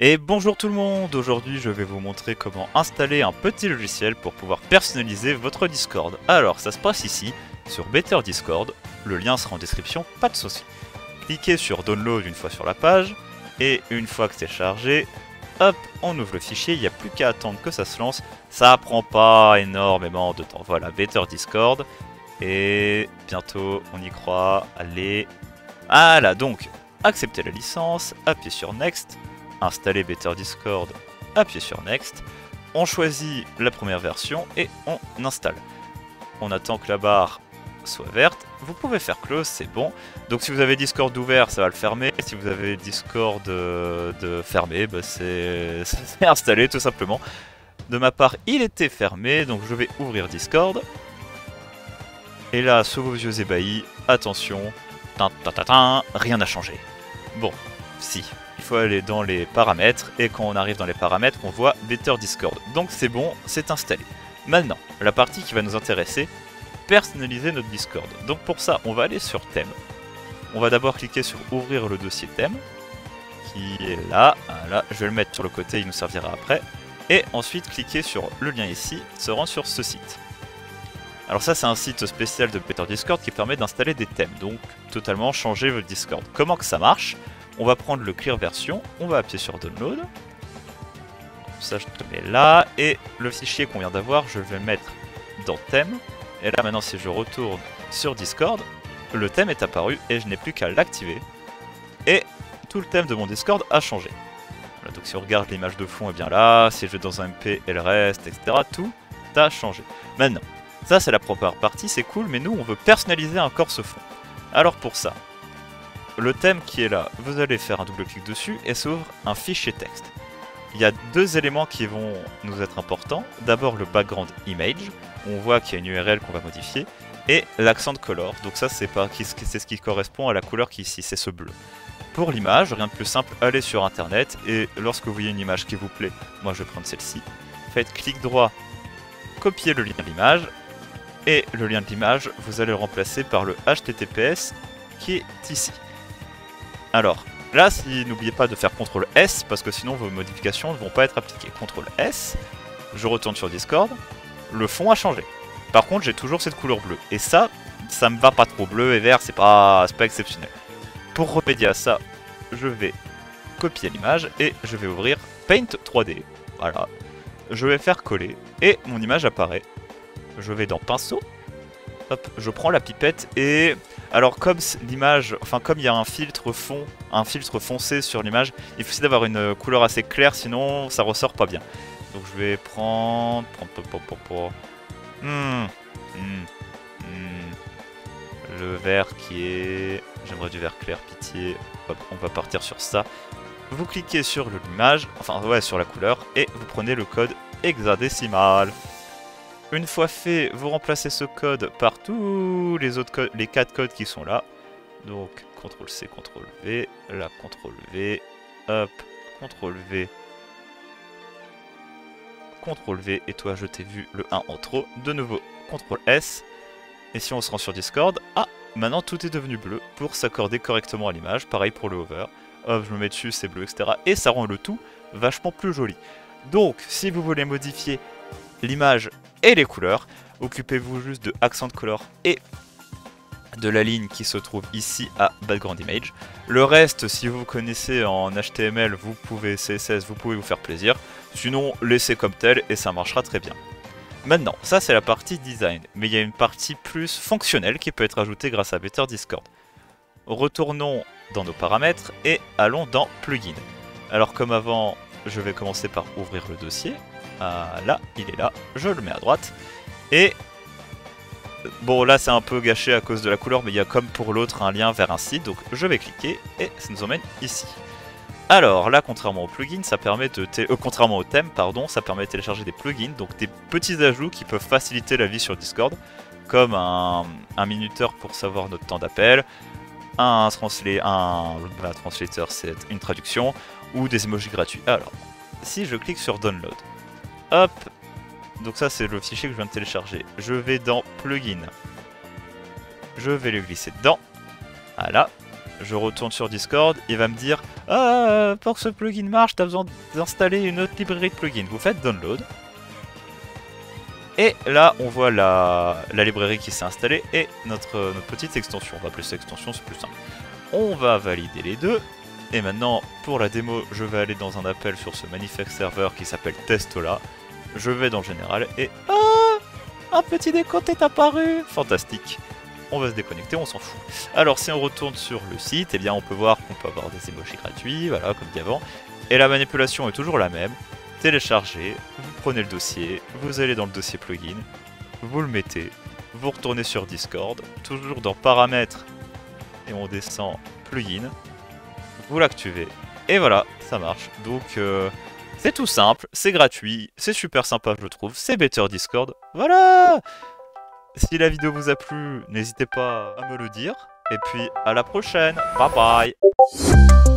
Et bonjour tout le monde, aujourd'hui je vais vous montrer comment installer un petit logiciel pour pouvoir personnaliser votre Discord. Alors ça se passe ici, sur Better Discord, le lien sera en description, pas de souci. Cliquez sur Download une fois sur la page, et une fois que c'est chargé, hop, on ouvre le fichier, il n'y a plus qu'à attendre que ça se lance. Ça prend pas énormément de temps, voilà, Better Discord, et bientôt on y croit, allez. Voilà, donc, acceptez la licence, appuyez sur Next, installer Better Discord, appuyez sur Next, on choisit la première version et on installe. On attend que la barre soit verte, vous pouvez faire close, c'est bon. Donc si vous avez Discord ouvert, ça va le fermer, si vous avez Discord de fermé, bah c'est installé tout simplement. De ma part, il était fermé, donc je vais ouvrir Discord. Et là, sous vos yeux ébahis, attention, rien n'a changé. Bon, si. Il faut aller dans les paramètres, et quand on arrive dans les paramètres, on voit Better Discord. Donc c'est bon, c'est installé. Maintenant, la partie qui va nous intéresser, personnaliser notre Discord. Donc pour ça, on va aller sur thème. On va d'abord cliquer sur ouvrir le dossier thème, qui est là. Voilà, je vais le mettre sur le côté, il nous servira après. Et ensuite, cliquer sur le lien ici, se rend sur ce site. Alors ça, c'est un site spécial de Better Discord qui permet d'installer des thèmes, donc totalement changer votre Discord. Comment que ça marche ? On va prendre le Clear version, on va appuyer sur Download. Ça, je te mets là. Et le fichier qu'on vient d'avoir, je vais le mettre dans Thème. Et là, maintenant, si je retourne sur Discord, le thème est apparu et je n'ai plus qu'à l'activer. Et tout le thème de mon Discord a changé. Voilà, donc si on regarde l'image de fond, et bien là, si je vais dans un MP et le reste, etc., tout a changé. Maintenant, ça, c'est la première partie, c'est cool, mais nous, on veut personnaliser encore ce fond. Alors pour ça, le thème qui est là, vous allez faire un double-clic dessus et s'ouvre un fichier texte. Il y a deux éléments qui vont nous être importants. D'abord le background image, on voit qu'il y a une URL qu'on va modifier, et l'accent color, donc ça c'est ce qui correspond à la couleur qui est ici, c'est ce bleu. Pour l'image, rien de plus simple, allez sur internet, et lorsque vous voyez une image qui vous plaît, moi je vais prendre celle-ci, faites clic droit, copiez le lien de l'image, et le lien de l'image, vous allez le remplacer par le HTTPS qui est ici. Alors, là, n'oubliez pas de faire CTRL S, parce que sinon vos modifications ne vont pas être appliquées. CTRL S, je retourne sur Discord, le fond a changé. Par contre, j'ai toujours cette couleur bleue. Et ça me va pas trop. Bleu et vert, c'est pas exceptionnel. Pour remédier à ça, je vais copier l'image et je vais ouvrir Paint 3D. Voilà. Je vais faire coller et mon image apparaît. Je vais dans Pinceau. Hop, je prends la pipette et... Alors comme l'image, enfin comme il y a un filtre fond, un filtre foncé sur l'image, il faut aussi d'avoir une couleur assez claire, sinon ça ressort pas bien. Donc je vais prendre... Le vert qui est... J'aimerais du vert clair, pitié. Hop, on va partir sur ça. Vous cliquez sur l'image, enfin ouais sur la couleur, et vous prenez le code hexadécimal. Une fois fait, vous remplacez ce code par tous les autres codes, les 4 codes qui sont là. Donc, CTRL-C, CTRL-V, là, CTRL-V, hop, CTRL-V, CTRL-V, et toi, je t'ai vu le 1 en trop. De nouveau, CTRL-S, et si on se rend sur Discord, ah, maintenant tout est devenu bleu pour s'accorder correctement à l'image. Pareil pour le hover, hop, je me mets dessus, c'est bleu, etc. Et ça rend le tout vachement plus joli. Donc, si vous voulez modifier l'image et les couleurs, occupez-vous juste de Accent Color et de la ligne qui se trouve ici à Background Image. Le reste, si vous connaissez en HTML, vous pouvez CSS, vous pouvez vous faire plaisir. Sinon, laissez comme tel et ça marchera très bien. Maintenant, ça c'est la partie design, mais il y a une partie plus fonctionnelle qui peut être ajoutée grâce à Better Discord. Retournons dans nos paramètres et allons dans Plugin. Alors comme avant, je vais commencer par ouvrir le dossier. Ah, là, il est là, je le mets à droite. Et bon, là c'est un peu gâché à cause de la couleur, mais il y a comme pour l'autre un lien vers un site, donc je vais cliquer et ça nous emmène ici. Alors là, contrairement au plugin, ça permet de contrairement au thème, pardon, ça permet de télécharger des plugins, donc des petits ajouts qui peuvent faciliter la vie sur Discord, comme un minuteur pour savoir notre temps d'appel, un translator, c'est une traduction, ou des emojis gratuits. Alors, si je clique sur Download, hop, donc ça c'est le fichier que je viens de télécharger. Je vais dans Plugin. Je vais le glisser dedans. Voilà. Je retourne sur Discord, il va me dire « Ah, pour que ce plugin marche, tu as besoin d'installer une autre librairie de plugins. » Vous faites « Download ». Et là, on voit la librairie qui s'est installée et notre petite extension. On va appeler cette extension, c'est plus simple. On va valider les deux. Et maintenant, pour la démo, je vais aller dans un appel sur ce magnifique serveur qui s'appelle Testola. Je vais dans le général et... Ah, un petit décompte est apparu. Fantastique. On va se déconnecter, on s'en fout. Alors, si on retourne sur le site, eh bien, on peut voir qu'on peut avoir des emojis gratuits, voilà, comme dit avant. Et la manipulation est toujours la même. Téléchargez, vous prenez le dossier, vous allez dans le dossier plugin, vous le mettez, vous retournez sur Discord, toujours dans paramètres, et on descend plugin, vous l'activez, et voilà, ça marche. Donc c'est tout simple, c'est gratuit, c'est super sympa je trouve, c'est Better Discord, voilà. Si la vidéo vous a plu, n'hésitez pas à me le dire, et puis à la prochaine, bye bye.